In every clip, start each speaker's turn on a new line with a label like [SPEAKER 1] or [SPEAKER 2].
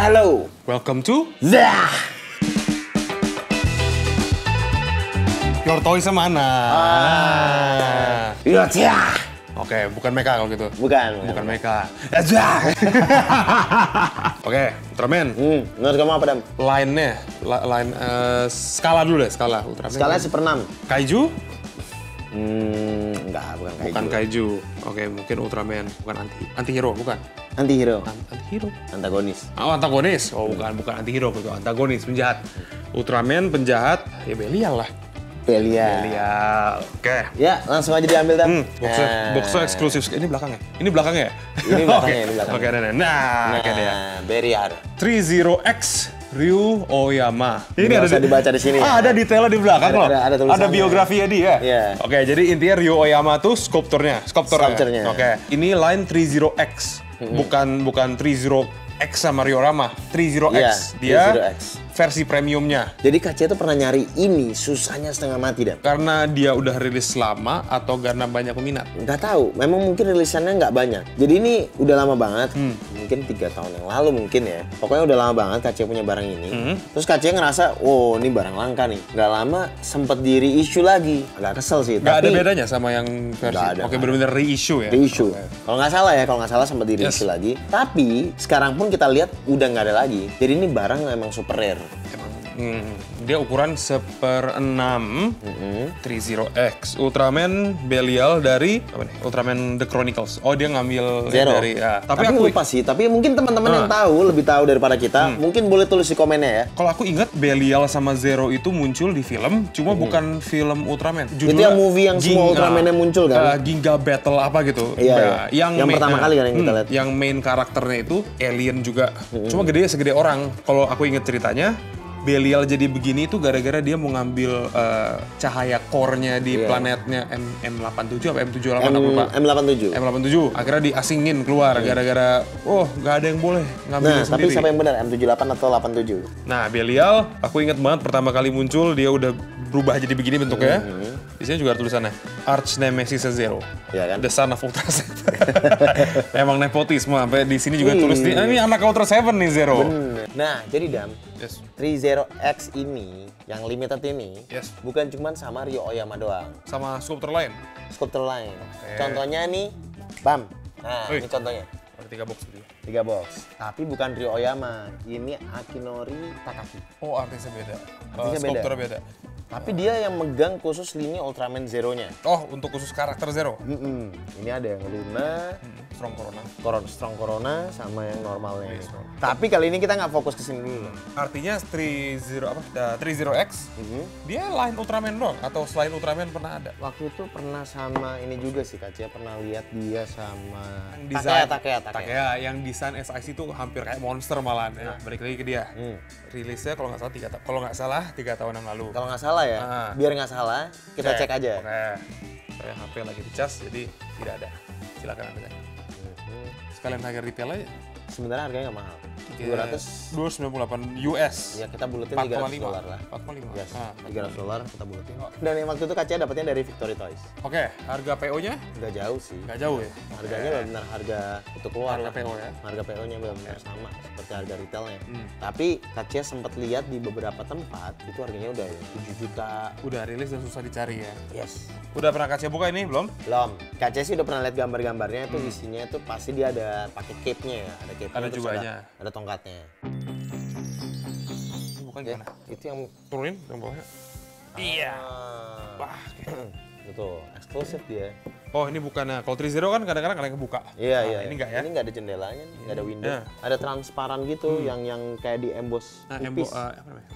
[SPEAKER 1] Halo.
[SPEAKER 2] Welcome to
[SPEAKER 1] Zah.
[SPEAKER 2] Your Toys mana?
[SPEAKER 1] Iya, Zah.
[SPEAKER 2] Oke, bukan mecha kalau gitu.
[SPEAKER 1] Bukan
[SPEAKER 2] Mecha. Zah. Oke, Ultraman.
[SPEAKER 1] Menurut kamu apa, Dam?
[SPEAKER 2] Line-nya, skala dulu deh, skala Ultraman.
[SPEAKER 1] Skalanya 1/6.
[SPEAKER 2] Kaiju?
[SPEAKER 1] Enggak, bukan kayak
[SPEAKER 2] Bukan kaiju. Oke, mungkin Ultraman, bukan anti-hero, bukan.
[SPEAKER 1] Anti-hero.
[SPEAKER 2] Anti-hero.
[SPEAKER 1] Antagonis.
[SPEAKER 2] Oh, antagonis. Oh, bukan anti-hero itu, antagonis, penjahat. Ultraman penjahat, ya Belial lah.
[SPEAKER 1] Belial.
[SPEAKER 2] Oke.
[SPEAKER 1] Ya, langsung aja diambil, Dam.
[SPEAKER 2] Boxnya eksklusif. Ini belakangnya. Ini belakangnya ya?
[SPEAKER 1] Ini belakangnya, ini belakangnya.
[SPEAKER 2] Oke, nah, oke deh ya.
[SPEAKER 1] Belial.
[SPEAKER 2] 30X Ryu Oyama.
[SPEAKER 1] Nggak usah dibaca di sini.
[SPEAKER 2] Ada detailnya di belakang loh.
[SPEAKER 1] Ada tulisannya.
[SPEAKER 2] Ada biografinya dia.
[SPEAKER 1] Iya.
[SPEAKER 2] Oke, jadi intinya Ryu Oyama tuh skulpturnya.
[SPEAKER 1] Sculpture-nya.
[SPEAKER 2] Oke. Ini line 30X. Bukan 30X sama Ryu Oyama. 30X.
[SPEAKER 1] Iya,
[SPEAKER 2] Dia
[SPEAKER 1] 30X.
[SPEAKER 2] versi premiumnya.
[SPEAKER 1] Jadi Kacia tuh pernah nyari ini, susahnya setengah mati, Dam.
[SPEAKER 2] Karena dia udah rilis lama atau karena banyak peminat?
[SPEAKER 1] Nggak tahu, memang mungkin rilisannya nggak banyak. Jadi ini udah lama banget, mungkin 3 tahun yang lalu mungkin ya. Pokoknya udah lama banget Kacia punya barang ini. Terus Kacia ngerasa, oh ini barang langka nih. Nggak lama sempet di reissue lagi. Agak kesel sih.
[SPEAKER 2] Nggak
[SPEAKER 1] tapi
[SPEAKER 2] ada bedanya sama yang versi?
[SPEAKER 1] Nggak ada.
[SPEAKER 2] Oke, benar-benar reissue ya?
[SPEAKER 1] reissue. Kalau nggak salah sempet di reissue lagi. Tapi sekarang pun kita lihat udah nggak ada lagi. Jadi ini barang emang super rare.
[SPEAKER 2] Dia ukuran 1/6 30X Ultraman Belial dari apa nih? Ultraman The Chronicles. Oh, dia ngambil
[SPEAKER 1] Zero.
[SPEAKER 2] dari ya.
[SPEAKER 1] Tapi aku lupa sih. Tapi mungkin teman-teman yang tahu lebih tahu daripada kita, mungkin boleh tulis di komennya ya.
[SPEAKER 2] Kalau aku ingat Belial sama Zero itu muncul di film, cuma bukan film Ultraman.
[SPEAKER 1] Itu yang movie yang semua Ultraman-nya muncul kan?
[SPEAKER 2] Ginga Battle apa gitu.
[SPEAKER 1] Iya. Yang pertama kali kan yang kita lihat.
[SPEAKER 2] Yang main karakternya itu alien juga. Cuma gede segede orang. Kalau aku ingat ceritanya, Belial jadi begini itu gara-gara dia mau ngambil cahaya core-nya di planetnya M87 apa M78 aku lupa.
[SPEAKER 1] M87.
[SPEAKER 2] Akhirnya diasingin keluar gara-gara nggak ada yang boleh ngambil
[SPEAKER 1] Nah,
[SPEAKER 2] sendiri.
[SPEAKER 1] tapi siapa yang benar? M78 atau 87?
[SPEAKER 2] Nah, Belial aku ingat banget pertama kali muncul dia udah berubah jadi begini bentuknya. Di sini juga ada tulisannya Arch Nemesis Zero.
[SPEAKER 1] Iya kan?
[SPEAKER 2] The Son of Ultra Seven. Emang nepotisme. Sampai di sini juga tulis ini anak Ultra Seven nih Zero.
[SPEAKER 1] Bener. Nah, jadi Dam,
[SPEAKER 2] Yes.
[SPEAKER 1] 30X ini, yang limited ini,
[SPEAKER 2] Yes.
[SPEAKER 1] bukan cuma sama Ryo Oyama doang.
[SPEAKER 2] Sama sculptor lain.
[SPEAKER 1] Sculptor lain. Contohnya nih, Bam. Nah,
[SPEAKER 2] Wih.
[SPEAKER 1] ini contohnya.
[SPEAKER 2] Ada 3 box dulu.
[SPEAKER 1] 3 box. Tapi bukan Ryo Oyama. Ini Akinori Takaki.
[SPEAKER 2] Oh, artisnya beda.
[SPEAKER 1] Artisnya beda.
[SPEAKER 2] Sculptor beda.
[SPEAKER 1] Tapi dia yang megang khusus lini Ultraman Zero-nya.
[SPEAKER 2] Oh, untuk khusus karakter Zero.
[SPEAKER 1] Ini ada yang Luna,
[SPEAKER 2] Strong Corona.
[SPEAKER 1] Strong Corona, sama yang normalnya. Tapi kali ini kita nggak fokus ke sini dulu.
[SPEAKER 2] Artinya 30X dia line Ultraman doang atau selain Ultraman pernah ada?
[SPEAKER 1] Waktu itu pernah sama ini juga sih Kacia, pernah lihat dia sama
[SPEAKER 2] Desain
[SPEAKER 1] Takea.
[SPEAKER 2] yang desain SIC itu hampir kayak monster malahan. Ya, balik lagi ke dia. Rilisnya kalau nggak salah 3 tahun yang lalu.
[SPEAKER 1] Kalau nggak salah ya, biar nggak salah, kita cek aja.
[SPEAKER 2] Oke. Saya HP lagi dicas, jadi tidak ada. Silakan Anda cek. Sekalian harga retail aja.
[SPEAKER 1] Sebenarnya harganya nggak mahal.
[SPEAKER 2] 298 US.
[SPEAKER 1] Ya kita buletin $300 lah.
[SPEAKER 2] 4,5.
[SPEAKER 1] Yes,
[SPEAKER 2] Ah,
[SPEAKER 1] $300 kita buletin. Dan yang waktu itu Kacia dapatnya dari Victory Toys.
[SPEAKER 2] Oke, harga PO-nya
[SPEAKER 1] Nggak jauh sih.
[SPEAKER 2] nggak jauh ya?
[SPEAKER 1] Harganya benar harga itu keluar.
[SPEAKER 2] Harga PO ya?
[SPEAKER 1] Harga PO-nya benar sama seperti harga retailnya. Tapi Kacia sempat lihat di beberapa tempat itu harganya udah 7 juta.
[SPEAKER 2] Udah rilis dan susah dicari ya.
[SPEAKER 1] Yes.
[SPEAKER 2] Udah pernah Kacia buka ini belum?
[SPEAKER 1] Belum. Kacia sih udah pernah lihat gambar-gambarnya itu isinya itu pasti dia ada pakai cape-nya ya. Ada cape-nya
[SPEAKER 2] Ada
[SPEAKER 1] terus
[SPEAKER 2] jubahnya.
[SPEAKER 1] ada tongkatnya.
[SPEAKER 2] Ini bukan
[SPEAKER 1] Oke,
[SPEAKER 2] gimana?
[SPEAKER 1] itu yang
[SPEAKER 2] Turunin yang bawahnya. Iya. Wah.
[SPEAKER 1] itu eksklusif dia.
[SPEAKER 2] Oh, ini bukannya kalau 30 kan kadang-kadang ada yang kebuka.
[SPEAKER 1] Iya,
[SPEAKER 2] Nah,
[SPEAKER 1] iya.
[SPEAKER 2] Ini enggak ya?
[SPEAKER 1] Ini nggak ada jendelanya, nggak ada window.
[SPEAKER 2] Iya.
[SPEAKER 1] Ada transparan gitu yang kayak di emboss
[SPEAKER 2] Nah,
[SPEAKER 1] tipis.
[SPEAKER 2] apa namanya?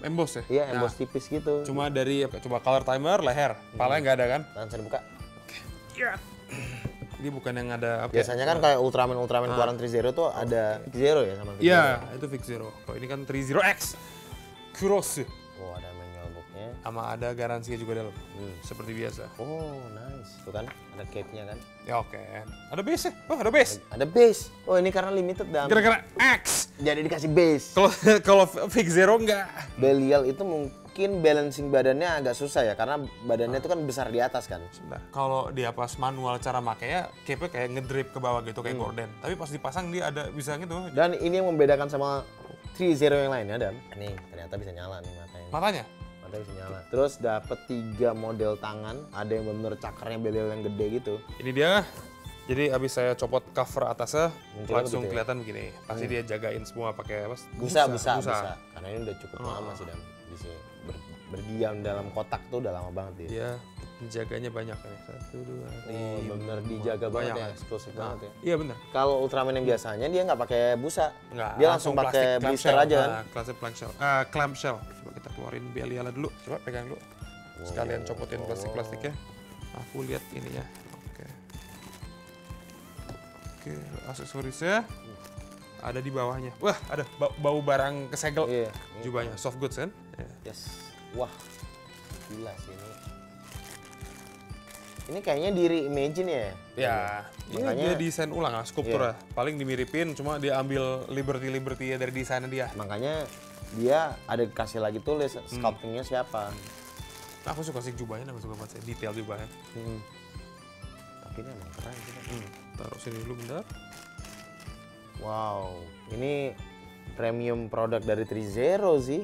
[SPEAKER 2] Emboss ya?
[SPEAKER 1] Iya,
[SPEAKER 2] Nah,
[SPEAKER 1] emboss tipis gitu.
[SPEAKER 2] cuma dari coba color timer leher. Palanya nggak ada kan?
[SPEAKER 1] Langsung dibuka.
[SPEAKER 2] Iya. Ini bukan yang ada apa?
[SPEAKER 1] Biasanya kan kayak Ultraman keluaran 30 tuh ada Zero ya sama Zero.
[SPEAKER 2] Iya, itu Fix Zero. Kalau ini kan 30X. Kuros.
[SPEAKER 1] Oh, ada manual booknya.
[SPEAKER 2] Sama ada garansinya juga dalam. Seperti biasa.
[SPEAKER 1] Oh, nice. Tuh kan, ada cape-nya kan.
[SPEAKER 2] Ya oke. Ada base ya? Oh, ada base.
[SPEAKER 1] Ada base. Oh, ini karena limited dan
[SPEAKER 2] Gara-gara X.
[SPEAKER 1] jadi dikasih base.
[SPEAKER 2] Kalau kalau Fix Zero enggak.
[SPEAKER 1] Belial itu mungkin balancing badannya agak susah ya, karena badannya itu kan besar di atas kan.
[SPEAKER 2] Sebentar. Kalau dia pas manual cara makanya, cape kayak ngedrip ke bawah gitu kayak gorden. Tapi pas dipasang dia ada bisa gitu.
[SPEAKER 1] Dan ini yang membedakan sama 30 yang lainnya, Dan. Nih, ternyata bisa nyala nih matanya.
[SPEAKER 2] Matanya?
[SPEAKER 1] Mata bisa nyala. Terus dapet 3 model tangan, ada yang bener-bener cakarnya belial yang gede gitu.
[SPEAKER 2] Ini dia. Jadi abis saya copot cover atasnya,
[SPEAKER 1] Munculnya
[SPEAKER 2] langsung
[SPEAKER 1] begitu ya?
[SPEAKER 2] kelihatan begini. Pasti dia jagain semua pakai apa?
[SPEAKER 1] Busa. Karena ini udah cukup lama sih, Dan. Bisa berdiam dalam kotak tuh udah lama banget dia.
[SPEAKER 2] Dia menjaganya banyak nih. 1, 2, 3.
[SPEAKER 1] Oh, bener dijaga banget
[SPEAKER 2] Banyak
[SPEAKER 1] ya,
[SPEAKER 2] kan?
[SPEAKER 1] eksklusif banget ya.
[SPEAKER 2] Iya bener.
[SPEAKER 1] Kalau Ultraman yang biasanya dia nggak pakai busa,
[SPEAKER 2] Nggak,
[SPEAKER 1] dia langsung pakai blister aja kan.
[SPEAKER 2] Klasik clamshell. Coba kita keluarin Beliala dulu. Coba pegang dulu. Sekalian copotin plastik-plastiknya. Aku lihat ininya. Oke, aksesorisnya ada di bawahnya. Wah, ada bau barang kesegel.
[SPEAKER 1] Iya.
[SPEAKER 2] Jubahnya soft goods kan?
[SPEAKER 1] Yes. Wah, gila sih ini. Ini kayaknya di reimagine ya?
[SPEAKER 2] Ya, ini
[SPEAKER 1] Makanya-
[SPEAKER 2] dia desain ulang lah, skulpturnya. Paling dimiripin, cuma dia ambil liberty dari desainnya dia.
[SPEAKER 1] Makanya dia ada dikasih lagi tulis sculptingnya siapa.
[SPEAKER 2] Aku suka sih jubahnya, aku suka banget sih, detail jubahnya.
[SPEAKER 1] Tapi ini emang keren sih.
[SPEAKER 2] Taruh sini dulu bentar.
[SPEAKER 1] Wow, ini premium produk dari 30 sih.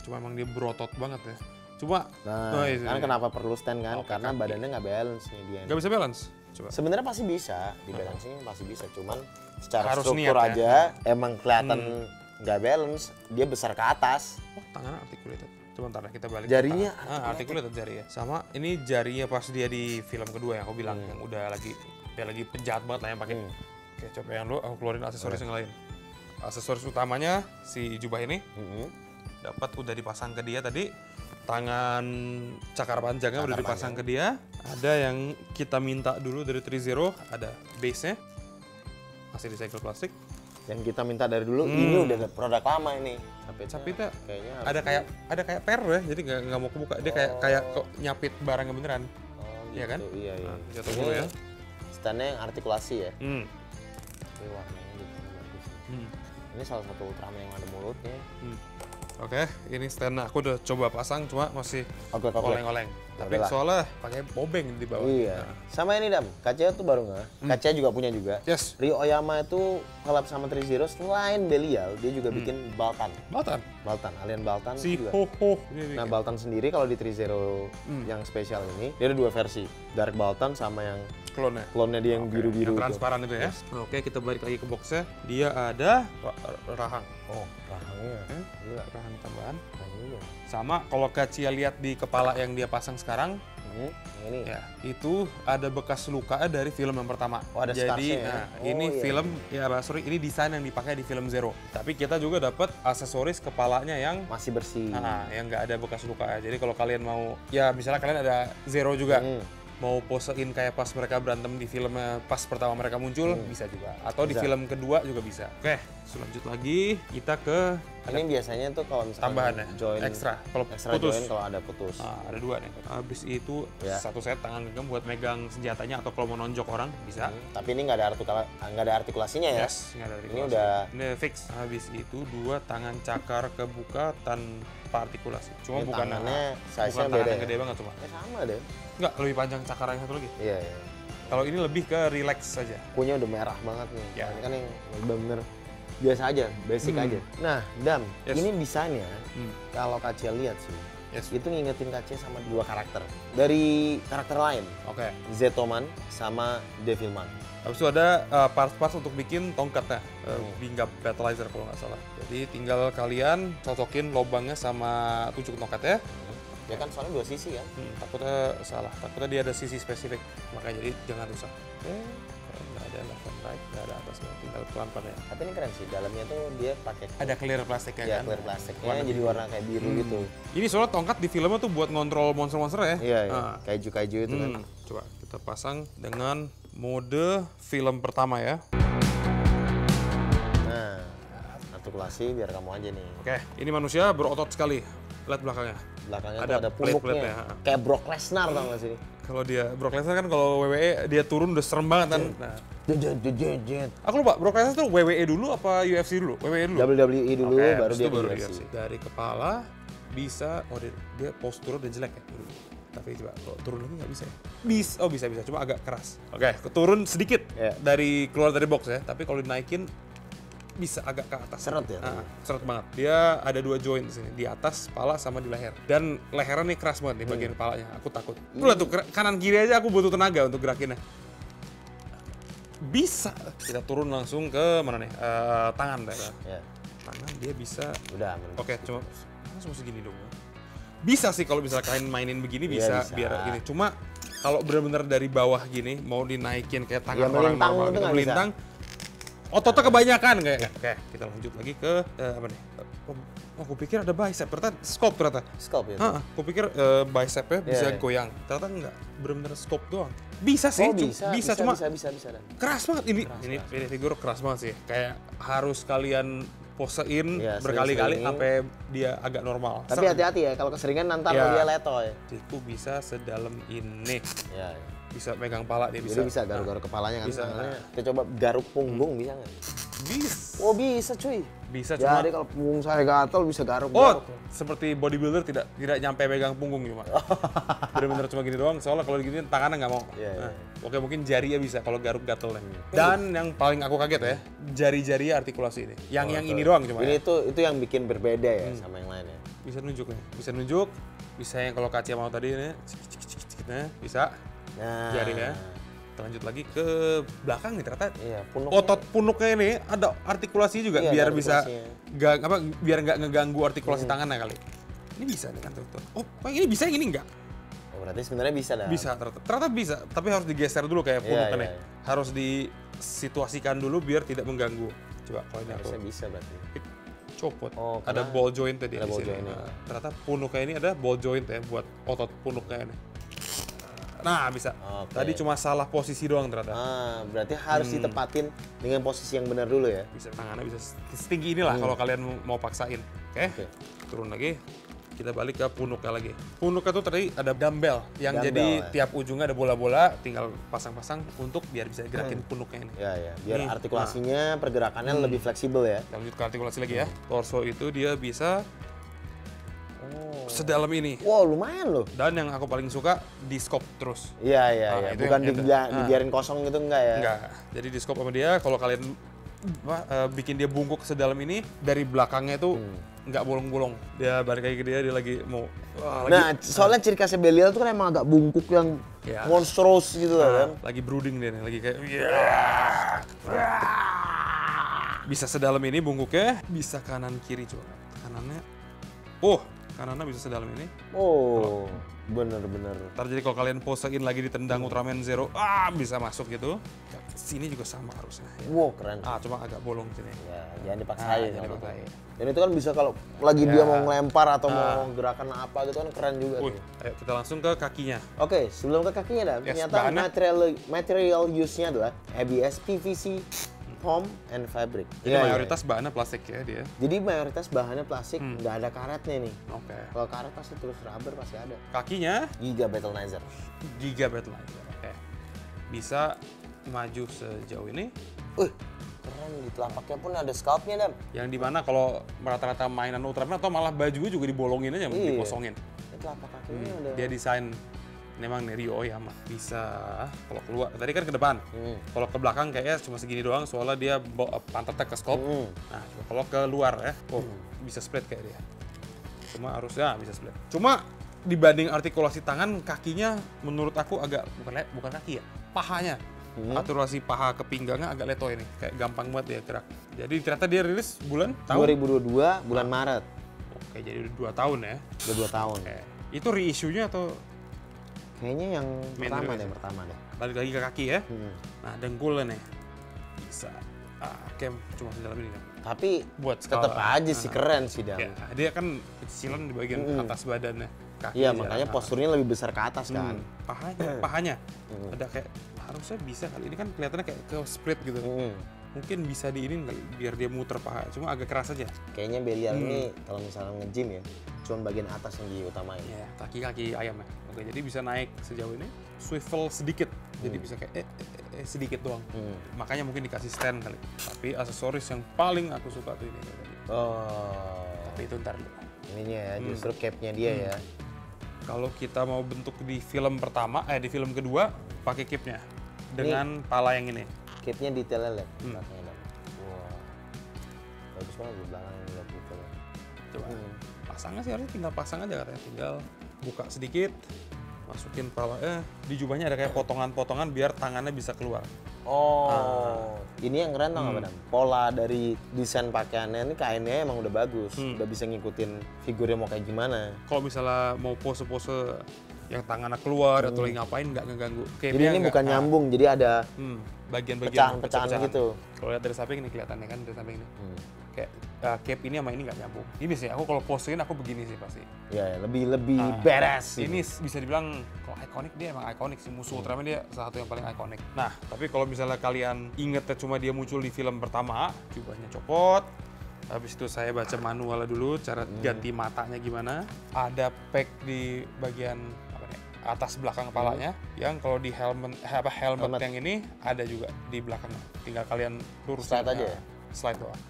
[SPEAKER 2] Cuma emang dia berotot banget ya. Cuma,
[SPEAKER 1] Nah,
[SPEAKER 2] itu
[SPEAKER 1] kan
[SPEAKER 2] dia.
[SPEAKER 1] kenapa perlu stand kan?
[SPEAKER 2] Oke,
[SPEAKER 1] Karena
[SPEAKER 2] kaki.
[SPEAKER 1] badannya nggak balance nih dia.
[SPEAKER 2] Nggak bisa balance. Coba.
[SPEAKER 1] Sebenarnya pasti bisa, di balancing pasti bisa. Cuman secara
[SPEAKER 2] Harus
[SPEAKER 1] struktur
[SPEAKER 2] niat ya.
[SPEAKER 1] aja emang kelihatan nggak balance. Dia besar ke atas.
[SPEAKER 2] Oh, tangannya articulated. Coba ntar ya, kita balik.
[SPEAKER 1] Jarinya
[SPEAKER 2] ke tangan. Articulated jari ya. Sama ini jarinya pas dia di film kedua yang aku bilang yang udah lagi penjahat banget lah yang pakai. Oke, coba yang dulu aku keluarin aksesoris yang lain. Aksesoris utamanya si jubah ini dapat udah dipasang ke dia tadi. Tangan cakar panjangnya udah dipasang ke dia. Ada yang kita minta dulu dari 30, ada base-nya. Masih di segel plastik.
[SPEAKER 1] Yang kita minta dari dulu, ini udah produk lama ini.
[SPEAKER 2] Capitnya
[SPEAKER 1] kayaknya
[SPEAKER 2] ada kayak per ya, jadi nggak mau kebuka. Dia kayak kok nyapit barangnya beneran. Iya kan?
[SPEAKER 1] Iya, iya.
[SPEAKER 2] Nah, jatuh dulu ya.
[SPEAKER 1] Standnya yang artikulasi ya.
[SPEAKER 2] Hmm.
[SPEAKER 1] Ini warnanya juga bagus. Ini salah satu Ultraman yang ada mulutnya.
[SPEAKER 2] Oke, ini stand aku udah coba pasang cuma masih
[SPEAKER 1] Oke.
[SPEAKER 2] oleng-oleng. Tapi
[SPEAKER 1] Udahlah.
[SPEAKER 2] soalnya pakai bobeng di bawah.
[SPEAKER 1] Iya.
[SPEAKER 2] Nah,
[SPEAKER 1] Sama ini Dam, KCA tuh baru nggak? KCA juga punya juga.
[SPEAKER 2] yes.
[SPEAKER 1] Ryo Oyama itu collab sama 30 selain Belial, dia juga bikin Baltan. Alien Baltan
[SPEAKER 2] Si
[SPEAKER 1] juga.
[SPEAKER 2] ho. Ini
[SPEAKER 1] Nah, Baltan sendiri kalau di 30 yang spesial ini, dia ada 2 versi. Dark Baltan sama yang
[SPEAKER 2] klonnya.
[SPEAKER 1] dia yang biru-biru
[SPEAKER 2] Yang
[SPEAKER 1] itu.
[SPEAKER 2] transparan itu ya. Oke, kita balik lagi ke boxnya. Dia ada rahang.
[SPEAKER 1] Oh, rahangnya. Gila,
[SPEAKER 2] Rahang tambahan.
[SPEAKER 1] keren juga.
[SPEAKER 2] Sama kalau Kacia lihat di kepala yang dia pasang sekarang,
[SPEAKER 1] Yang ini.
[SPEAKER 2] ya itu ada bekas luka dari film yang pertama.
[SPEAKER 1] Oh, ada
[SPEAKER 2] Jadi,
[SPEAKER 1] scarsnya ya?
[SPEAKER 2] nah,
[SPEAKER 1] Oh,
[SPEAKER 2] ini
[SPEAKER 1] iya.
[SPEAKER 2] film ini desain yang dipakai di film Zero. Tapi kita juga dapat aksesoris kepalanya yang
[SPEAKER 1] Masih bersih.
[SPEAKER 2] yang nggak ada bekas luka ya. Jadi kalau kalian mau, ya misalnya kalian ada Zero juga, mau posein kayak pas mereka berantem di filmnya pas pertama mereka muncul, bisa juga. Atau di
[SPEAKER 1] Bisa.
[SPEAKER 2] film kedua juga bisa. Oke, lanjut lagi kita ke
[SPEAKER 1] Ini biasanya tuh kalau misalkan
[SPEAKER 2] tambahan ya,
[SPEAKER 1] join
[SPEAKER 2] ekstra. Kalau
[SPEAKER 1] extra
[SPEAKER 2] putus.
[SPEAKER 1] join kalau ada putus.
[SPEAKER 2] Ada 2 nih. Habis itu
[SPEAKER 1] Ya.
[SPEAKER 2] satu set tangan genggam buat megang senjatanya atau kalau mau nonjok orang bisa.
[SPEAKER 1] Tapi ini nggak ada artikulasinya ya.
[SPEAKER 2] Yes, nggak ada
[SPEAKER 1] Ini
[SPEAKER 2] artikulasi.
[SPEAKER 1] udah-
[SPEAKER 2] Ini fix. Habis itu 2 tangan cakar kebuka tanpa artikulasi. Cuma
[SPEAKER 1] Ini
[SPEAKER 2] bukan
[SPEAKER 1] tangannya size-nya
[SPEAKER 2] bukan
[SPEAKER 1] beda
[SPEAKER 2] tangan yang
[SPEAKER 1] ya?
[SPEAKER 2] gede banget cuma.
[SPEAKER 1] Sama deh.
[SPEAKER 2] Enggak, lebih panjang cakar yang satu lagi.
[SPEAKER 1] Iya, iya.
[SPEAKER 2] Kalau ini lebih ke relax saja.
[SPEAKER 1] Kukunya udah merah banget nih.
[SPEAKER 2] Ya.
[SPEAKER 1] Ini kan yang bener-bener biasa aja, basic aja. Nah, Dam,
[SPEAKER 2] Yes.
[SPEAKER 1] ini desainnya kalau Kacia lihat sih,
[SPEAKER 2] Yes.
[SPEAKER 1] itu ngingetin Kacia sama 2 karakter. Dari karakter lain,
[SPEAKER 2] Oke.
[SPEAKER 1] Zetoman sama Devilman.
[SPEAKER 2] Habis itu ada parts-parts untuk bikin tongkatnya, Bingap Battleizer kalau nggak salah. Jadi tinggal kalian cocokin lubangnya sama tujuk tongkatnya.
[SPEAKER 1] Ya kan soalnya 2 sisi kan.
[SPEAKER 2] Takutnya salah, takutnya dia ada sisi spesifik, makanya jadi jangan rusak. Nggak ada left and right, nggak ada atasnya, tinggal pelan-pelan ya.
[SPEAKER 1] Tapi ini keren sih, dalamnya tuh dia pakai
[SPEAKER 2] Ada clear plastiknya
[SPEAKER 1] ya,
[SPEAKER 2] kan?
[SPEAKER 1] clear plastiknya
[SPEAKER 2] Warna
[SPEAKER 1] jadi
[SPEAKER 2] biru.
[SPEAKER 1] warna kayak biru gitu.
[SPEAKER 2] Ini soalnya tongkat di filmnya tuh buat ngontrol monster-monster ya?
[SPEAKER 1] Iya, iya.
[SPEAKER 2] Nah,
[SPEAKER 1] Kaiju-kaiju itu kan.
[SPEAKER 2] coba kita pasang dengan mode film pertama ya.
[SPEAKER 1] Nah, artikulasi biar kamu aja nih.
[SPEAKER 2] Oke, ini manusia berotot sekali. Lihat belakangnya.
[SPEAKER 1] Belakangnya
[SPEAKER 2] Ada
[SPEAKER 1] tuh ada
[SPEAKER 2] plate-plate-nya.
[SPEAKER 1] punuknya. Kayak Brock Lesnar tau gak sih?
[SPEAKER 2] Kalau dia Brock Lesnar kan kalau WWE dia turun udah serem banget kan. Nah,
[SPEAKER 1] Jet.
[SPEAKER 2] aku lupa Brock Lesnar tuh WWE dulu apa UFC dulu? WWE dulu.
[SPEAKER 1] WWE dulu
[SPEAKER 2] Oke,
[SPEAKER 1] baru
[SPEAKER 2] habis
[SPEAKER 1] dia
[SPEAKER 2] itu baru
[SPEAKER 1] ke
[SPEAKER 2] UFC.
[SPEAKER 1] UFC.
[SPEAKER 2] Dari kepala bisa. Oh dia postur udah jelek ya. Tapi coba kalau turun lagi nggak bisa ya? Bisa, cuma agak keras. Oke, turun sedikit keluar dari box ya. Tapi kalau dinaikin bisa agak ke atas.
[SPEAKER 1] Seret ya?
[SPEAKER 2] Seret banget. Dia ada 2 joint di sini, di atas kepala sama di leher. Dan lehernya nih keras banget nih bagian kepalanya. Aku takut. Lihat tuh kanan kiri aja aku butuh tenaga untuk gerakinnya. Bisa. Kita turun langsung ke mana nih? Tangan deh. Tangan dia bisa.
[SPEAKER 1] Udah.
[SPEAKER 2] Oke, cuma segini dong. Bisa sih kalau misalnya kalian mainin begini bisa biar gini. Cuma kalau benar-benar dari bawah gini mau dinaikin kayak tangan orang normal gitu, melintang, ototnya kebanyakan kayak. Oke, kita lanjut lagi ke apa nih? Aku pikir ada bicep, ternyata scope ternyata.
[SPEAKER 1] Scope ya?
[SPEAKER 2] Aku pikir bicepnya bisa goyang, ternyata enggak, benar-benar scope doang. Bisa sih, bisa cuma keras banget ini figur keras banget sih. Kayak harus kalian posein berkali-kali sampai dia agak normal.
[SPEAKER 1] Tapi hati-hati ya, kalau keseringan nanti dia leto ya.
[SPEAKER 2] Itu bisa sedalam ini. Bisa megang pala dia bisa.
[SPEAKER 1] Jadi bisa garuk-garuk kepalanya kan. Bisa. Kita coba garuk punggung bisa nggak?
[SPEAKER 2] Bisa.
[SPEAKER 1] Oh bisa cuy.
[SPEAKER 2] Bisa
[SPEAKER 1] cuma. Jadi kalau punggung saya gatel bisa garuk-garuk.
[SPEAKER 2] Seperti bodybuilder tidak nyampe pegang punggung cuma. Bener-bener cuma gini doang. Soalnya kalau gini tangannya nggak mau. Oke mungkin jarinya bisa kalau garuk gatel. Dan yang paling aku kaget ya, jari-jari artikulasi ini. Yang ini doang cuma.
[SPEAKER 1] Ini itu yang bikin berbeda ya sama yang lain ya.
[SPEAKER 2] Bisa nunjuk nih. Bisa yang kalau Kacia mau tadi nih. Bisa. Jarinya. Kita lanjut lagi ke belakang nih ternyata. Otot punuknya ini ada artikulasi juga biar bisa biar nggak ngeganggu artikulasi tangannya kali. Ini bisa nih kan tuh. Oh, ini bisa, yang ini enggak?
[SPEAKER 1] Oh, berarti sebenarnya bisa dah.
[SPEAKER 2] Bisa ternyata bisa, tapi harus digeser dulu kayak punuknya. Harus disituasikan dulu biar tidak mengganggu. Coba kalau ini
[SPEAKER 1] harusnya bisa berarti.
[SPEAKER 2] Copot. Ada ball joint tadi di sini. Ternyata punuknya ini ada ball joint ya buat otot punuknya ini. Nah bisa. Tadi cuma salah posisi doang ternyata.
[SPEAKER 1] Berarti harus ditepatin dengan posisi yang benar dulu ya.
[SPEAKER 2] Bisa tangannya bisa setinggi inilah kalau kalian mau paksain. Oke. Turun lagi. Kita balik ke punuknya lagi. Punuknya tuh tadi ada dumbbell yang jadi tiap ujungnya ada bola-bola, tinggal pasang-pasang untuk biar bisa gerakin punuknya ini.
[SPEAKER 1] Biar artikulasinya pergerakannya lebih fleksibel ya.
[SPEAKER 2] Kita lanjut ke artikulasi lagi ya. Torso itu dia bisa sedalam ini.
[SPEAKER 1] Wow, lumayan loh.
[SPEAKER 2] Dan yang aku paling suka di scope terus.
[SPEAKER 1] Iya. Bukan dibiarin kosong gitu enggak ya?
[SPEAKER 2] Enggak. Jadi di scope sama dia, kalau kalian bikin dia bungkuk sedalam ini, dari belakangnya itu nggak bolong-bolong. Dia balik lagi ke dia lagi mau.
[SPEAKER 1] Soalnya ciri khasnya Belial tuh kan emang agak bungkuk yang monstrous gitu kan.
[SPEAKER 2] Lagi brooding dia nih, lagi kayak. Bisa sedalam ini bungkuknya, bisa kanan kiri coba. Kanannya. Kanannya bisa sedalam ini.
[SPEAKER 1] Bener.
[SPEAKER 2] Ntar jadi kalau kalian posein lagi ditendang Ultraman Zero, bisa masuk gitu. Sini juga sama harusnya.
[SPEAKER 1] Wow, keren.
[SPEAKER 2] Cuma agak bolong sini.
[SPEAKER 1] Jangan dipaksain. Dan itu kan bisa kalau lagi dia mau ngelempar atau mau gerakan apa gitu kan keren juga.
[SPEAKER 2] Ayo kita langsung ke kakinya.
[SPEAKER 1] Oke, sebelum ke kakinya ternyata material use-nya adalah ABS, PVC, foam and fabric.
[SPEAKER 2] Jadi mayoritas bahannya plastik ya dia.
[SPEAKER 1] Jadi mayoritas bahannya plastik, nggak ada karetnya nih.
[SPEAKER 2] Oke.
[SPEAKER 1] Kalau karet pasti terus rubber pasti ada.
[SPEAKER 2] Kakinya
[SPEAKER 1] Giga Battleizer.
[SPEAKER 2] Oke. Bisa maju sejauh ini.
[SPEAKER 1] Keren, di telapaknya pun ada scalpnya Dan.
[SPEAKER 2] Yang dimana kalau rata-rata mainan Ultraman atau malah baju juga dibolongin aja, dikosongin.
[SPEAKER 1] Telapak kakinya ada.
[SPEAKER 2] Dia desain. Memang nih Ryo Oyama bisa kalau keluar tadi kan ke depan, kalau ke belakang kayaknya cuma segini doang soalnya dia pantatnya ke scope. Nah kalau ke luar ya, bisa split kayak dia. Cuma harusnya bisa split. Cuma dibanding artikulasi tangan, kakinya menurut aku agak bukan kaki ya, pahanya. Artikulasi paha ke pinggangnya agak leto ini, kayak gampang banget dia gerak. Jadi ternyata dia rilis bulan
[SPEAKER 1] 2022 bulan Maret.
[SPEAKER 2] Oke, jadi udah 2 tahun ya.
[SPEAKER 1] Udah 2 tahun.
[SPEAKER 2] Itu reissue-nya atau?
[SPEAKER 1] Kayaknya yang pertama deh.
[SPEAKER 2] Balik lagi ke kaki ya. Nah, dengkulnya nih. Bisa. Cuma sedalam ini kan.
[SPEAKER 1] Tapi buat tetap aja sih keren sih Dan.
[SPEAKER 2] Dia kan kecilan di bagian atas badannya.
[SPEAKER 1] Iya, makanya posturnya lebih besar ke atas kan.
[SPEAKER 2] Pahanya. Ada kayak harusnya bisa kali ini kan kelihatannya kayak ke split gitu. Mungkin bisa diinin kali biar dia muter paha, cuma agak keras aja.
[SPEAKER 1] Kayaknya Belial ini kalau misalnya nge-gym ya, cuma bagian atas yang diutamain.
[SPEAKER 2] Iya, kaki ayam ya. Oke, jadi bisa naik sejauh ini, swivel sedikit, jadi bisa kayak sedikit doang. Makanya mungkin dikasih stand kali. Tapi aksesoris yang paling aku suka tuh ini tadi. Tapi itu ntar dulu.
[SPEAKER 1] ininya ya, justru cape-nya dia ya.
[SPEAKER 2] Kalau kita mau bentuk di film pertama, di film kedua pakai cape-nya dengan pala yang ini.
[SPEAKER 1] Cape-nya detailnya lihat belakangnya, Dam. Wah, bagus banget di belakang lihat detailnya.
[SPEAKER 2] Coba pasangnya sih harusnya tinggal pasang aja katanya, tinggal buka sedikit, masukin palanya. Di jubahnya ada kayak potongan-potongan biar tangannya bisa keluar.
[SPEAKER 1] Oh, ini yang keren tau nggak, Dam? Pola dari desain pakaiannya ini kainnya emang udah bagus, udah bisa ngikutin figurnya mau kayak gimana.
[SPEAKER 2] Kalau misalnya mau pose-pose yang tangannya keluar atau lagi ngapain nggak ngeganggu.
[SPEAKER 1] Jadi ini bukan nyambung, jadi ada
[SPEAKER 2] bagian-bagian
[SPEAKER 1] pecahan-pecahan gitu.
[SPEAKER 2] Kalau lihat dari samping ini kelihatannya kan dari samping ini. Kayak cape ini sama ini nggak nyambung. Ini sih aku kalau posein aku begini sih pasti.
[SPEAKER 1] Ya, lebih beres.
[SPEAKER 2] Ini bisa dibilang kalau ikonik, dia emang ikonik sih, musuh Ultraman dia salah satu yang paling ikonik. Nah, tapi kalau misalnya kalian ingetnya cuma dia muncul di film pertama, jubahnya copot. Habis itu saya baca manualnya dulu, cara ganti matanya gimana. Ada pack di bagian atas belakang kepalanya, yang kalau di helmet yang ini ada juga di belakangnya. Tinggal kalian lurusin
[SPEAKER 1] slide aja ya?
[SPEAKER 2] Slide doang.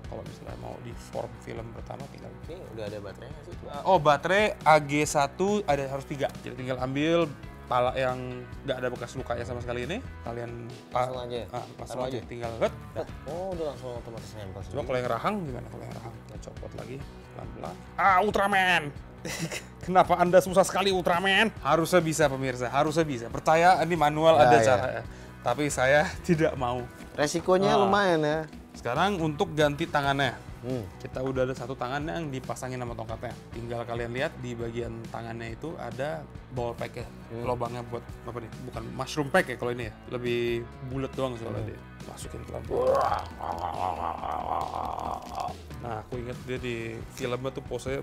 [SPEAKER 2] Kalau misalnya mau di form film pertama tinggal.
[SPEAKER 1] Ini udah ada baterainya nggak sih?
[SPEAKER 2] Baterai AG1 ada harus 3. Jadi tinggal ambil pala yang nggak ada bekas lukanya sama sekali ini, kalian
[SPEAKER 1] langsung aja.
[SPEAKER 2] Langsung aja, tinggal hut.
[SPEAKER 1] Oh, udah langsung otomatis nempel.
[SPEAKER 2] Coba kalau yang rahang gimana? Kalau yang rahang, kita copot lagi pelan-pelan. Ultraman! Kenapa Anda susah sekali Ultraman? Harusnya bisa pemirsa, harusnya bisa. Percaya ini manual ada cara. Tapi saya tidak mau.
[SPEAKER 1] Resikonya lumayan ya.
[SPEAKER 2] Sekarang untuk ganti tangannya. Kita udah ada satu tangan yang dipasangin sama tongkatnya. Tinggal kalian lihat di bagian tangannya itu ada ball pack ya. Lubangnya buat apa nih? Bukan mushroom pack ya kalau ini ya. Lebih bulat doang soalnya dia. Masukin pelan-pelan. Nah, aku ingat dia di filmnya tuh pose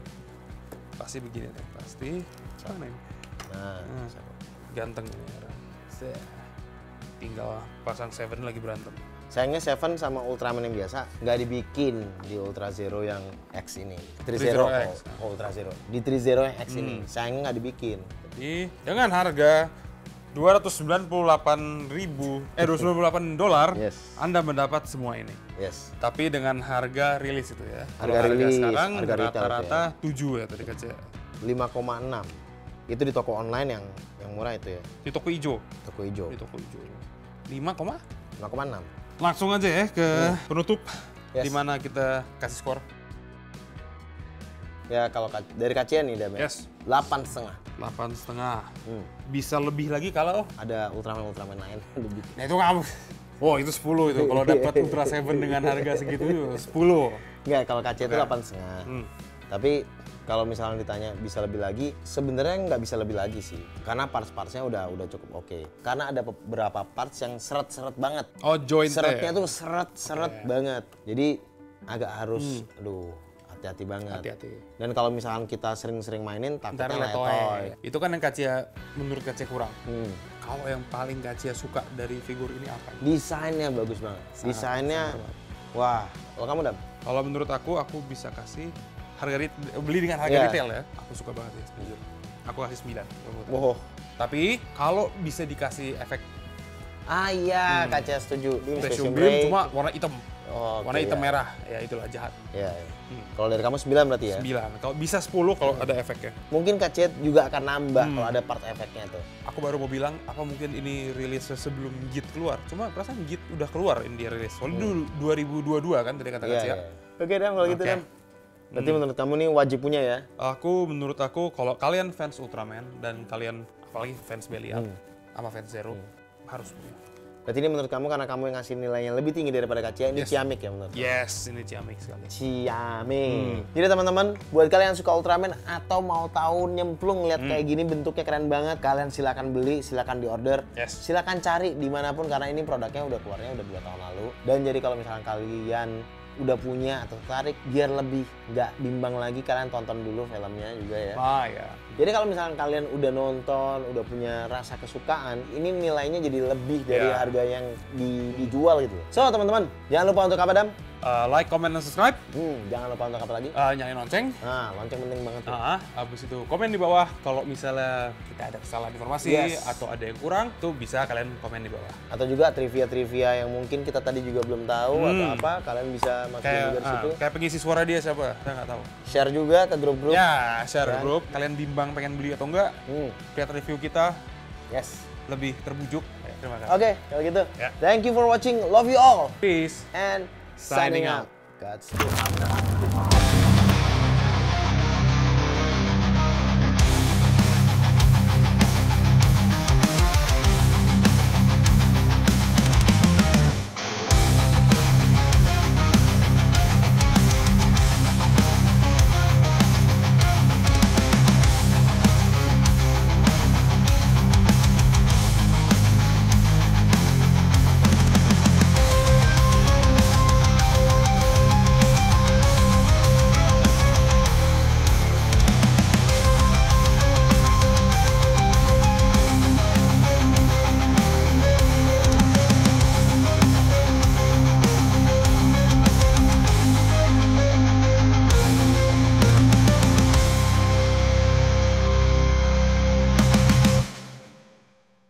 [SPEAKER 2] pasti begini deh. Pasti. Mana ini? Nah, ganteng ini orang. Tinggal pasang Seven lagi berantem.
[SPEAKER 1] Sayangnya Seven sama Ultraman yang biasa nggak dibikin di Ultra Zero yang X ini.
[SPEAKER 2] Zero X.
[SPEAKER 1] Ultra Zero. Di 30 yang X ini, sayangnya nggak dibikin.
[SPEAKER 2] Jadi dengan harga $298, Anda mendapat semua ini.
[SPEAKER 1] Yes.
[SPEAKER 2] Tapi dengan harga rilis itu ya.
[SPEAKER 1] Harga rilis
[SPEAKER 2] sekarang
[SPEAKER 1] harga
[SPEAKER 2] rata-rata 7 ya tadi kaca.
[SPEAKER 1] 5,6. Itu di toko online yang murah itu ya.
[SPEAKER 2] Di toko hijau.
[SPEAKER 1] Toko hijau.
[SPEAKER 2] Di toko hijau.
[SPEAKER 1] 5,6.
[SPEAKER 2] Langsung aja ya ke penutup.
[SPEAKER 1] Yes.
[SPEAKER 2] Di mana kita kasih skor.
[SPEAKER 1] Ya kalau dari Kacian nih Dam.
[SPEAKER 2] Yes.
[SPEAKER 1] 8,5.
[SPEAKER 2] 8,5. Bisa lebih lagi kalau
[SPEAKER 1] ada Ultraman lain lebih.
[SPEAKER 2] Nah itu kamu. Oh itu 10 itu. Kalau dapat Ultra Seven dengan harga segitu 10.
[SPEAKER 1] Enggak, kalau KC itu 8,5. Tapi kalau misalnya ditanya bisa lebih lagi, sebenarnya nggak bisa lebih lagi sih. Karena parts-partsnya udah cukup oke. Karena ada beberapa parts yang seret-seret banget.
[SPEAKER 2] Oh, joint
[SPEAKER 1] seretnya tuh seret-seret banget. Jadi agak harus, hati-hati banget.
[SPEAKER 2] Hati-hati.
[SPEAKER 1] Dan kalau misalkan kita sering-sering mainin, takutnya
[SPEAKER 2] letoy. Itu kan yang Kacia, menurut Kacia kurang. Kalau yang paling Kacia suka dari figur ini apa?
[SPEAKER 1] Desainnya bagus banget. Desainnya, wah. Kalau kamu, Dam?
[SPEAKER 2] Kalau menurut aku bisa kasih beli dengan harga retail ya. Aku suka banget ya, jujur. Aku kasih 9.
[SPEAKER 1] Wow.
[SPEAKER 2] Tapi kalau bisa dikasih efek
[SPEAKER 1] Kaca setuju.
[SPEAKER 2] Stasiun Beam cuma warna hitam. Warna hitam merah. Ya itulah jahat.
[SPEAKER 1] Iya. Kalau dari kamu 9 berarti ya?
[SPEAKER 2] 9. Kalau bisa 10 kalau ada efeknya.
[SPEAKER 1] Mungkin Kaca juga akan nambah kalau ada part efeknya tuh.
[SPEAKER 2] Aku baru mau bilang apa mungkin ini rilis sebelum Git keluar. Cuma perasaan Git udah keluar ini dia rilis. Soalnya dulu 2022 kan tadi kata Kaca.
[SPEAKER 1] Oke, Dam, kalau gitu, Dam. Berarti menurut kamu nih wajib punya ya?
[SPEAKER 2] Menurut aku kalau kalian fans Ultraman dan kalian apalagi fans Belial sama fans Zero harus punya.
[SPEAKER 1] Berarti ini menurut kamu karena kamu yang ngasih nilainya lebih tinggi daripada Kacia, ini ciamik ya menurut kamu?
[SPEAKER 2] Yes, ini ciamik sekali.
[SPEAKER 1] Ciamik. Jadi teman-teman, buat kalian yang suka Ultraman atau mau tahu nyemplung lihat kayak gini bentuknya keren banget, kalian silakan beli, silakan diorder, silakan cari dimanapun karena ini produknya udah keluarnya udah 2 tahun lalu. Dan jadi kalau misalkan kalian udah punya atau tertarik biar lebih nggak bimbang lagi, kalian tonton dulu filmnya juga ya.
[SPEAKER 2] Ya.
[SPEAKER 1] Jadi kalau misalkan kalian udah nonton, udah punya rasa kesukaan, ini nilainya jadi lebih dari harga yang dijual gitu. So teman-teman, jangan lupa untuk apa, Dam?
[SPEAKER 2] like, comment, dan subscribe.
[SPEAKER 1] Jangan lupa untuk apa lagi?
[SPEAKER 2] Nyalain lonceng.
[SPEAKER 1] Nah, lonceng penting banget tuh.
[SPEAKER 2] Habis itu komen di bawah kalau misalnya kita ada kesalahan informasi atau ada yang kurang, tuh bisa kalian komen di bawah.
[SPEAKER 1] Atau juga trivia-trivia yang mungkin kita tadi juga belum tahu atau apa, kalian bisa masukin juga di situ.
[SPEAKER 2] Kayak pengisi suara dia siapa? Saya nggak tahu.
[SPEAKER 1] Share juga ke grup-grup.
[SPEAKER 2] Ya, share grup. Kalian bimbang pengen beli atau enggak? Lihat review kita.
[SPEAKER 1] Yes.
[SPEAKER 2] Lebih terbujuk. Terima kasih.
[SPEAKER 1] Oke, kalau gitu. Thank you for watching. Love you all.
[SPEAKER 2] Peace.
[SPEAKER 1] And
[SPEAKER 2] Signing out.
[SPEAKER 1] Godspeed.